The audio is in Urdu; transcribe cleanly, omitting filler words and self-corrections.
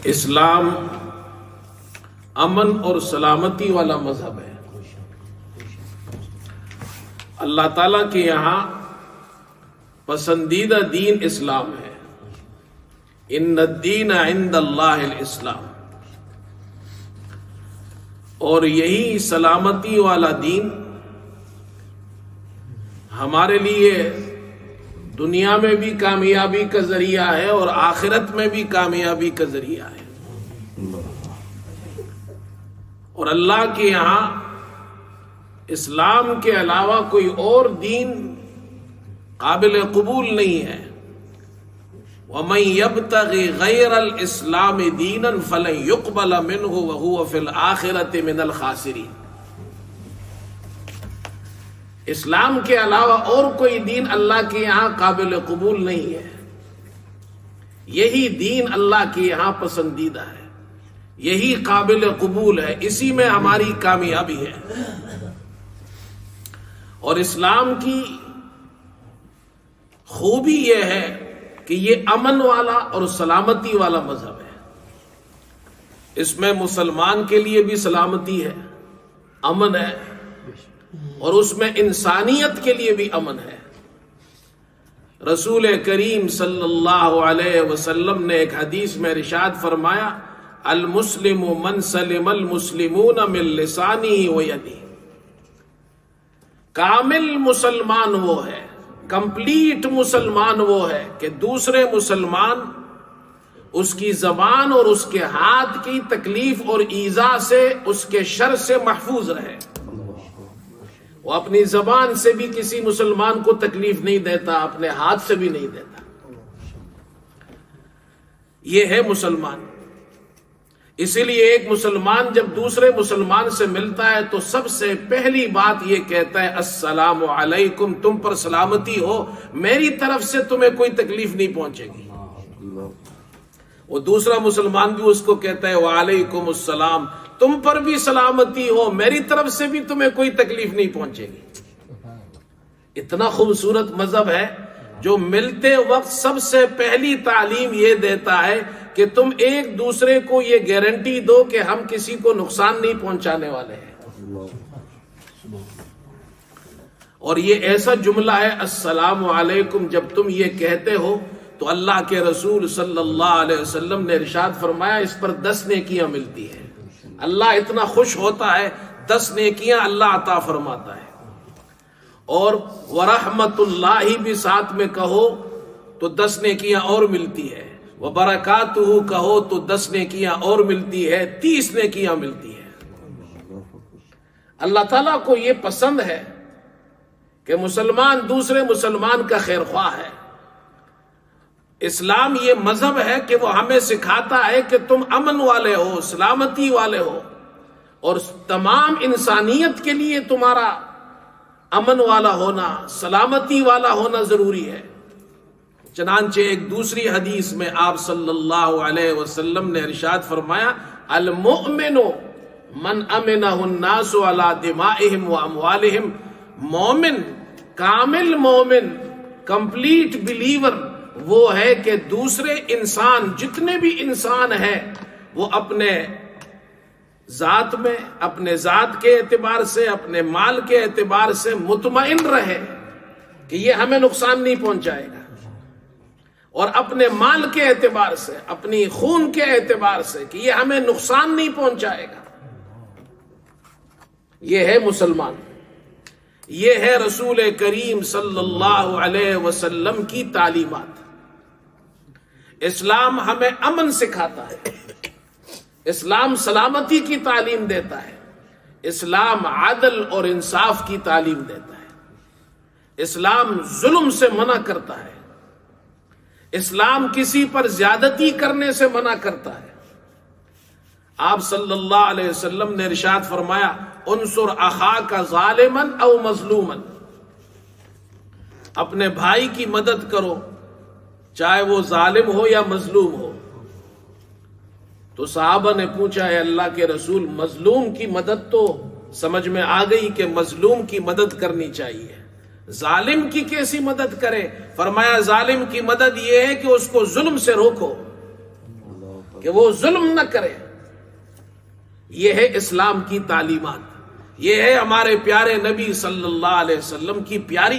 اسلام امن اور سلامتی والا مذہب ہے۔ اللہ تعالیٰ کے یہاں پسندیدہ دین اسلام ہے۔ ان الدین عند اللہ الاسلام، اور یہی سلامتی والا دین ہمارے لیے دنیا میں بھی کامیابی کا ذریعہ ہے اور آخرت میں بھی کامیابی کا ذریعہ ہے۔ اور اللہ کے یہاں اسلام کے علاوہ کوئی اور دین قابل قبول نہیں ہے۔ وَمَن يَبْتَغِ غَيْرَ الْإِسْلَامِ دِينًا فَلَن يُقْبَلَ مِنْهُ وَهُوَ فِي الْآخِرَةِ مِنَ الْخَاسِرِينَ۔ اسلام کے علاوہ اور کوئی دین اللہ کے یہاں قابل قبول نہیں ہے۔ یہی دین اللہ کے یہاں پسندیدہ ہے، یہی قابل قبول ہے، اسی میں ہماری کامیابی ہے۔ اور اسلام کی خوبی یہ ہے کہ یہ امن والا اور سلامتی والا مذہب ہے۔ اس میں مسلمان کے لیے بھی سلامتی ہے، امن ہے، اور اس میں انسانیت کے لیے بھی امن ہے۔ رسول کریم صلی اللہ علیہ وسلم نے ایک حدیث میں ارشاد فرمایا، المسلم من سلم المسلمون من لسانہ ویدہ۔ کامل مسلمان وہ ہے، کمپلیٹ مسلمان وہ ہے کہ دوسرے مسلمان اس کی زبان اور اس کے ہاتھ کی تکلیف اور ایذا سے، اس کے شر سے محفوظ رہے۔ وہ اپنی زبان سے بھی کسی مسلمان کو تکلیف نہیں دیتا، اپنے ہاتھ سے بھی نہیں دیتا۔ یہ ہے مسلمان۔ اسی لیے ایک مسلمان جب دوسرے مسلمان سے ملتا ہے تو سب سے پہلی بات یہ کہتا ہے، السلام علیکم، تم پر سلامتی ہو، میری طرف سے تمہیں کوئی تکلیف نہیں پہنچے گی۔ وہ دوسرا مسلمان بھی اس کو کہتا ہے، وعلیکم السلام، تم پر بھی سلامتی ہو، میری طرف سے بھی تمہیں کوئی تکلیف نہیں پہنچے گی۔ اتنا خوبصورت مذہب ہے جو ملتے وقت سب سے پہلی تعلیم یہ دیتا ہے کہ تم ایک دوسرے کو یہ گارنٹی دو کہ ہم کسی کو نقصان نہیں پہنچانے والے ہیں۔ اور یہ ایسا جملہ ہے، السلام علیکم، جب تم یہ کہتے ہو تو اللہ کے رسول صلی اللہ علیہ وسلم نے ارشاد فرمایا، اس پر 10 نیکیاں ملتی ہیں۔ اللہ اتنا خوش ہوتا ہے، 10 نیکیاں اللہ عطا فرماتا ہے۔ اور ورحمت اللہ بھی ساتھ میں کہو تو 10 نیکیاں اور ملتی ہے، وبرکاتہ کہو تو 10 نیکیاں اور ملتی ہے، 30 نیکیاں ملتی ہے۔ اللہ تعالیٰ کو یہ پسند ہے کہ مسلمان دوسرے مسلمان کا خیر خواہ ہے۔ اسلام یہ مذہب ہے کہ وہ ہمیں سکھاتا ہے کہ تم امن والے ہو، سلامتی والے ہو، اور تمام انسانیت کے لیے تمہارا امن والا ہونا، سلامتی والا ہونا ضروری ہے۔ چنانچہ ایک دوسری حدیث میں آپ صلی اللہ علیہ وسلم نے ارشاد فرمایا، المؤمن من امنہ الناس علی دمائہم و اموالہم۔ مومن، کامل مومن، کمپلیٹ بلیور وہ ہے کہ دوسرے انسان، جتنے بھی انسان ہیں، وہ اپنے ذات میں، اپنے ذات کے اعتبار سے، اپنے مال کے اعتبار سے مطمئن رہے کہ یہ ہمیں نقصان نہیں پہنچائے گا، اور اپنے مال کے اعتبار سے، اپنی خون کے اعتبار سے کہ یہ ہمیں نقصان نہیں پہنچائے گا۔ یہ ہے مسلمان، یہ ہے رسول کریم صلی اللہ علیہ وسلم کی تعلیمات۔ اسلام ہمیں امن سکھاتا ہے، اسلام سلامتی کی تعلیم دیتا ہے، اسلام عدل اور انصاف کی تعلیم دیتا ہے، اسلام ظلم سے منع کرتا ہے، اسلام کسی پر زیادتی کرنے سے منع کرتا ہے۔ آپ صلی اللہ علیہ وسلم نے ارشاد فرمایا، انصر اخاک ظالما او مظلوما، اپنے بھائی کی مدد کرو چاہے وہ ظالم ہو یا مظلوم ہو۔ تو صحابہ نے پوچھا، ہے اللہ کے رسول، مظلوم کی مدد تو سمجھ میں آ گئی کہ مظلوم کی مدد کرنی چاہیے، ظالم کی کیسی مدد کرے؟ فرمایا ظالم کی مدد یہ ہے کہ اس کو ظلم سے روکو، کہ وہ ظلم نہ کرے. یہ ہے اسلام کی تعلیمات، یہ ہے ہمارے پیارے نبی صلی اللہ علیہ وسلم کی پیاری